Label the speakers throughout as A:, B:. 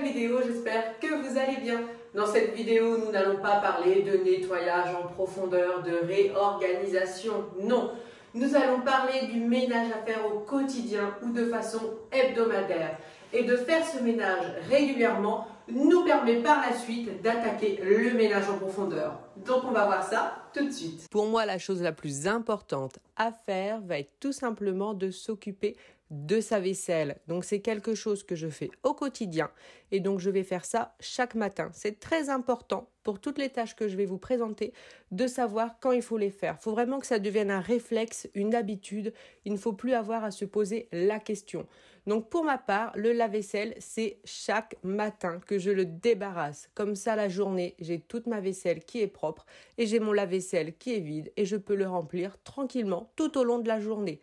A: nouvelle vidéo, j'espère que vous allez bien. Dans cette vidéo, nous n'allons pas parler de nettoyage en profondeur, de réorganisation, non. Nous allons parler du ménage à faire au quotidien ou de façon hebdomadaire. Et de faire ce ménage régulièrement nous permet par la suite d'attaquer le ménage en profondeur. Donc on va voir ça tout de suite. Pour moi, la chose la plus importante à faire va être tout simplement de s'occuper de sa vaisselle. Donc c'est quelque chose que je fais au quotidien et donc je vais faire ça chaque matin. C'est très important pour toutes les tâches que je vais vous présenter de savoir quand il faut les faire. Il faut vraiment que ça devienne un réflexe, une habitude. Il ne faut plus avoir à se poser la question. Donc pour ma part, le lave-vaisselle, c'est chaque matin que je le débarrasse. Comme ça, la journée, j'ai toute ma vaisselle qui est propre et j'ai mon lave-vaisselle qui est vide et je peux le remplir tranquillement tout au long de la journée.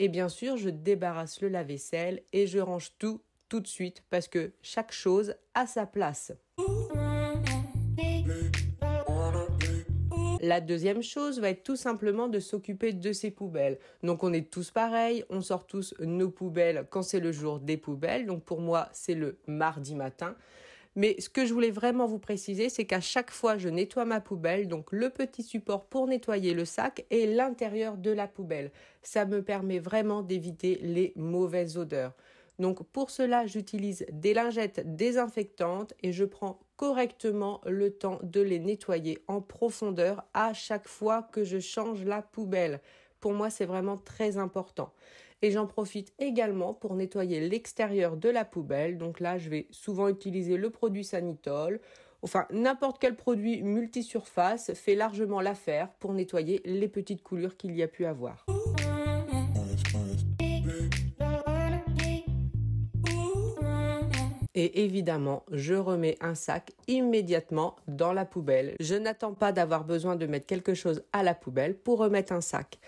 A: Et bien sûr, je débarrasse le lave-vaisselle et je range tout de suite parce que chaque chose a sa place. La deuxième chose va être tout simplement de s'occuper de ses poubelles. Donc on est tous pareils, on sort tous nos poubelles quand c'est le jour des poubelles. Donc pour moi, c'est le mardi matin. Mais ce que je voulais vraiment vous préciser, c'est qu'à chaque fois, je nettoie ma poubelle, donc le petit support pour nettoyer le sac et l'intérieur de la poubelle. Ça me permet vraiment d'éviter les mauvaises odeurs. Donc pour cela, j'utilise des lingettes désinfectantes et je prends correctement le temps de les nettoyer en profondeur à chaque fois que je change la poubelle. Pour moi, c'est vraiment très important. Et j'en profite également pour nettoyer l'extérieur de la poubelle. Donc là, je vais souvent utiliser le produit Sanitol. Enfin, n'importe quel produit multisurface fait largement l'affaire pour nettoyer les petites coulures qu'il y a pu avoir. Et évidemment, je remets un sac immédiatement dans la poubelle. Je n'attends pas d'avoir besoin de mettre quelque chose à la poubelle pour remettre un sac.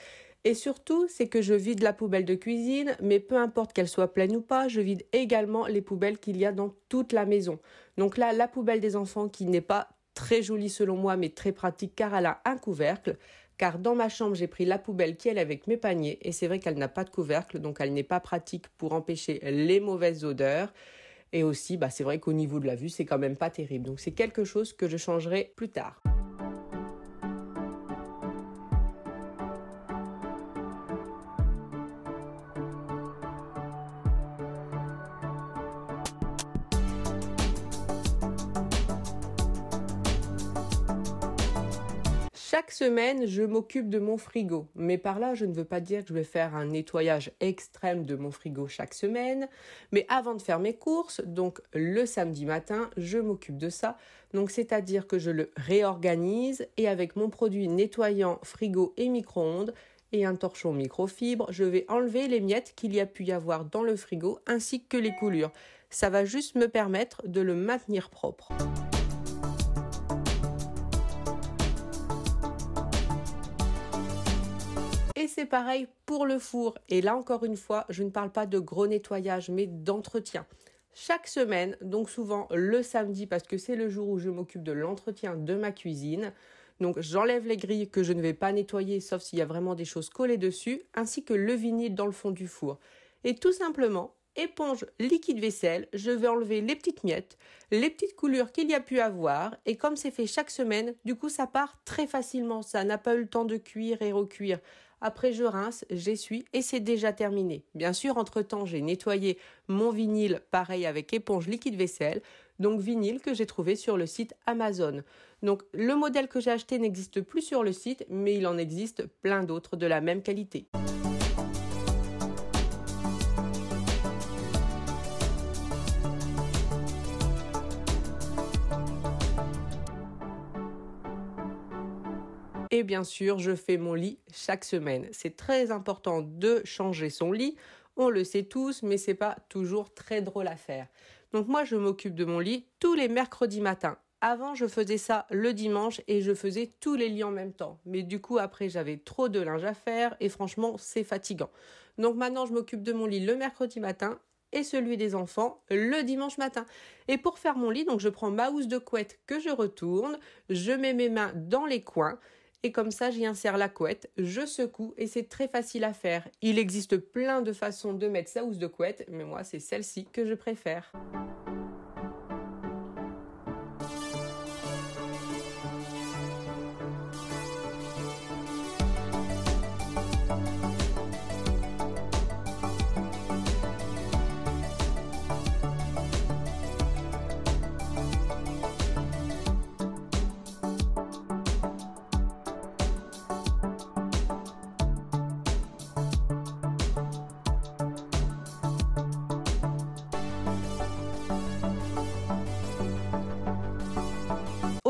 A: Et surtout, c'est que je vide la poubelle de cuisine, mais peu importe qu'elle soit pleine ou pas, je vide également les poubelles qu'il y a dans toute la maison. Donc là, la poubelle des enfants qui n'est pas très jolie selon moi, mais très pratique car elle a un couvercle. Car dans ma chambre, j'ai pris la poubelle qui est avec mes paniers et c'est vrai qu'elle n'a pas de couvercle, donc elle n'est pas pratique pour empêcher les mauvaises odeurs. Et aussi, c'est vrai qu'au niveau de la vue, c'est quand même pas terrible. Donc c'est quelque chose que je changerai plus tard. Chaque semaine, je m'occupe de mon frigo. Mais par là, je ne veux pas dire que je vais faire un nettoyage extrême de mon frigo chaque semaine. Mais avant de faire mes courses, donc le samedi matin, je m'occupe de ça. Donc c'est-à-dire que je le réorganise et avec mon produit nettoyant frigo et micro-ondes et un torchon microfibre, je vais enlever les miettes qu'il y a pu y avoir dans le frigo ainsi que les coulures. Ça va juste me permettre de le maintenir propre. Et c'est pareil pour le four. Et là, encore une fois, je ne parle pas de gros nettoyage, mais d'entretien. Chaque semaine, donc souvent le samedi, parce que c'est le jour où je m'occupe de l'entretien de ma cuisine. Donc j'enlève les grilles que je ne vais pas nettoyer, sauf s'il y a vraiment des choses collées dessus, ainsi que le vinyle dans le fond du four. Et tout simplement, éponge liquide vaisselle, je vais enlever les petites miettes, les petites coulures qu'il y a pu avoir et comme c'est fait chaque semaine, du coup ça part très facilement, ça n'a pas eu le temps de cuire et recuire. Après je rince, j'essuie et c'est déjà terminé. Bien sûr, entre-temps, j'ai nettoyé mon vinyle, pareil avec éponge liquide vaisselle, donc vinyle que j'ai trouvé sur le site Amazon. Donc le modèle que j'ai acheté n'existe plus sur le site, mais il en existe plein d'autres de la même qualité. Et bien sûr, je fais mon lit chaque semaine. C'est très important de changer son lit. On le sait tous, mais c'est pas toujours très drôle à faire. Donc moi, je m'occupe de mon lit tous les mercredis matins. Avant, je faisais ça le dimanche et je faisais tous les lits en même temps. Mais du coup, après, j'avais trop de linge à faire et franchement, c'est fatigant. Donc maintenant, je m'occupe de mon lit le mercredi matin et celui des enfants le dimanche matin. Et pour faire mon lit, donc je prends ma housse de couette que je retourne, je mets mes mains dans les coins et comme ça j'y insère la couette, je secoue et c'est très facile à faire. Il existe plein de façons de mettre sa housse de couette, mais moi c'est celle-ci que je préfère.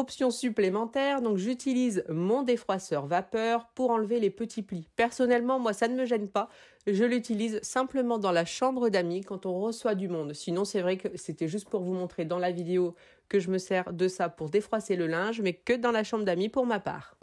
A: option supplémentaire, donc j'utilise mon défroisseur vapeur pour enlever les petits plis. Personnellement, moi, ça ne me gêne pas. Je l'utilise simplement dans la chambre d'amis quand on reçoit du monde. Sinon, c'est vrai que c'était juste pour vous montrer dans la vidéo que je me sers de ça pour défroisser le linge, mais que dans la chambre d'amis pour ma part.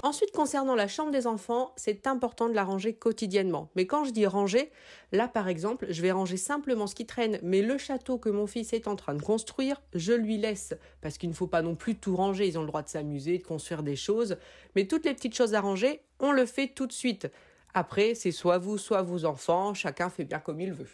A: Ensuite, concernant la chambre des enfants, c'est important de la ranger quotidiennement. Mais quand je dis ranger, là par exemple, je vais ranger simplement ce qui traîne, mais le château que mon fils est en train de construire, je lui laisse. Parce qu'il ne faut pas non plus tout ranger, ils ont le droit de s'amuser, de construire des choses. Mais toutes les petites choses à ranger, on le fait tout de suite. Après, c'est soit vous, soit vos enfants, chacun fait bien comme il veut.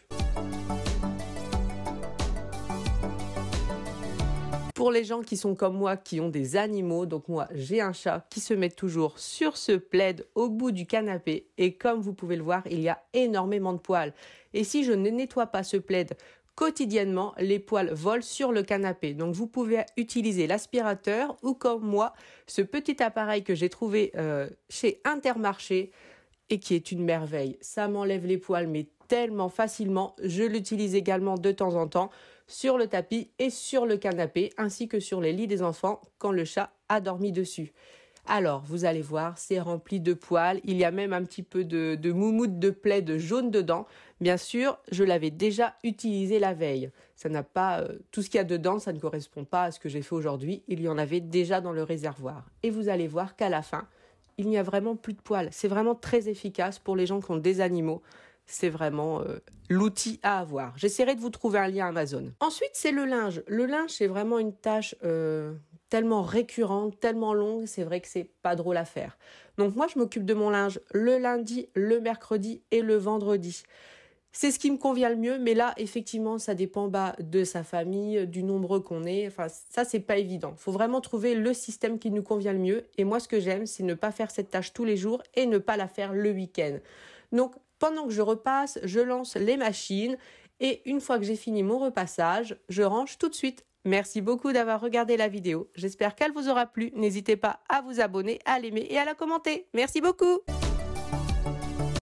A: Pour les gens qui sont comme moi, qui ont des animaux, donc moi j'ai un chat qui se met toujours sur ce plaid au bout du canapé et comme vous pouvez le voir, il y a énormément de poils. Et si je ne nettoie pas ce plaid quotidiennement, les poils volent sur le canapé. Donc vous pouvez utiliser l'aspirateur ou comme moi, ce petit appareil que j'ai trouvé chez Intermarché et qui est une merveille. Ça m'enlève les poils mais tellement facilement. Je l'utilise également de temps en temps sur le tapis et sur le canapé ainsi que sur les lits des enfants quand le chat a dormi dessus. Alors, vous allez voir, c'est rempli de poils. Il y a même un petit peu de moumoute de plaid jaune dedans. Bien sûr, je l'avais déjà utilisé la veille. Ça n'a pas tout ce qu'il y a dedans, ça ne correspond pas à ce que j'ai fait aujourd'hui. Il y en avait déjà dans le réservoir. Et vous allez voir qu'à la fin, il n'y a vraiment plus de poils. C'est vraiment très efficace pour les gens qui ont des animaux. C'est vraiment l'outil à avoir. J'essaierai de vous trouver un lien Amazon. Ensuite, c'est le linge. Le linge, c'est vraiment une tâche tellement récurrente, tellement longue, c'est vrai que c'est pas drôle à faire. Donc moi, je m'occupe de mon linge le lundi, le mercredi et le vendredi. C'est ce qui me convient le mieux, mais là, effectivement, ça dépend de sa famille, du nombre qu'on est. Enfin, ça, c'est pas évident. Faut vraiment trouver le système qui nous convient le mieux. Et moi, ce que j'aime, c'est ne pas faire cette tâche tous les jours et ne pas la faire le week-end. Donc, pendant que je repasse, je lance les machines et une fois que j'ai fini mon repassage, je range tout de suite. Merci beaucoup d'avoir regardé la vidéo. J'espère qu'elle vous aura plu. N'hésitez pas à vous abonner, à l'aimer et à la commenter. Merci beaucoup.